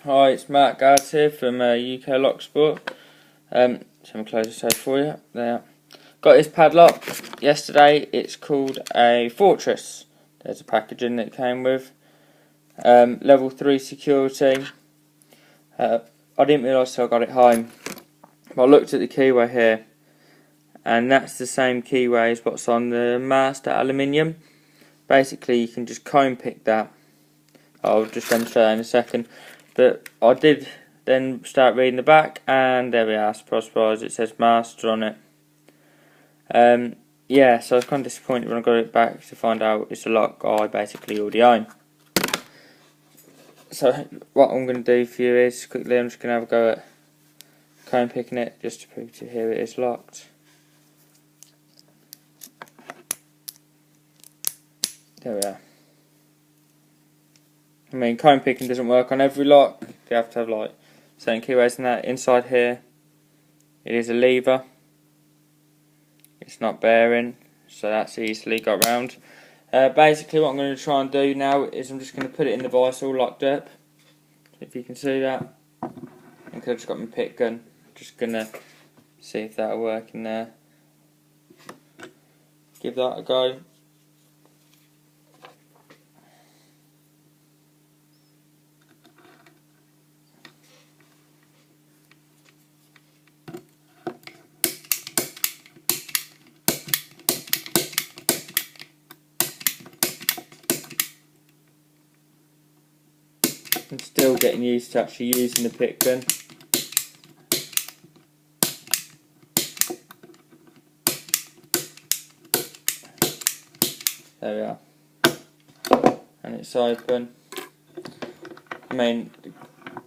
Hi, it's Matt Guards here from UK Lock Sport. So I'm close the safe for you. There. Got this padlock yesterday. It's called a Fortress. There's a packaging that it came with. Level 3 security. I didn't realise till I got it home. But I looked at the keyway here, and that's the same keyway as what's on the Master Aluminium. Basically, you can just comb pick that. I'll just demonstrate that in a second. But I did then start reading the back, and there we are. Surprise, it says Master on it. Yeah, so I was kind of disappointed when I got it back to find out it's a lock I basically already own. So what I'm going to do for you is quickly I'm just going to have a go at comb picking it just to prove to you here it is locked. There we are. I mean, comb picking doesn't work on every lock. You have to have like certain keyways and that. Inside here, it is a lever. It's not bearing, so that's easily got round. Basically, what I'm going to try and do now is I'm just going to put it in the vice all locked up. If you can see that. And I've just got my pick gun. Just going to see if that'll work in there. Give that a go. I'm still getting used to actually using the pick gun. There we are. And it's open. I mean,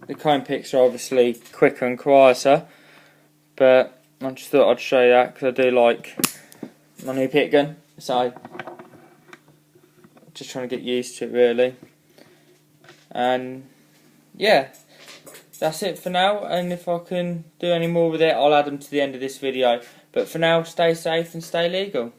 the comb picks are obviously quicker and quieter, but I just thought I'd show you that because I do like my new pick gun. So, just trying to get used to it really. And yeah, that's it for now, and if I can do any more with it I'll add them to the end of this video, but for now stay safe and stay legal.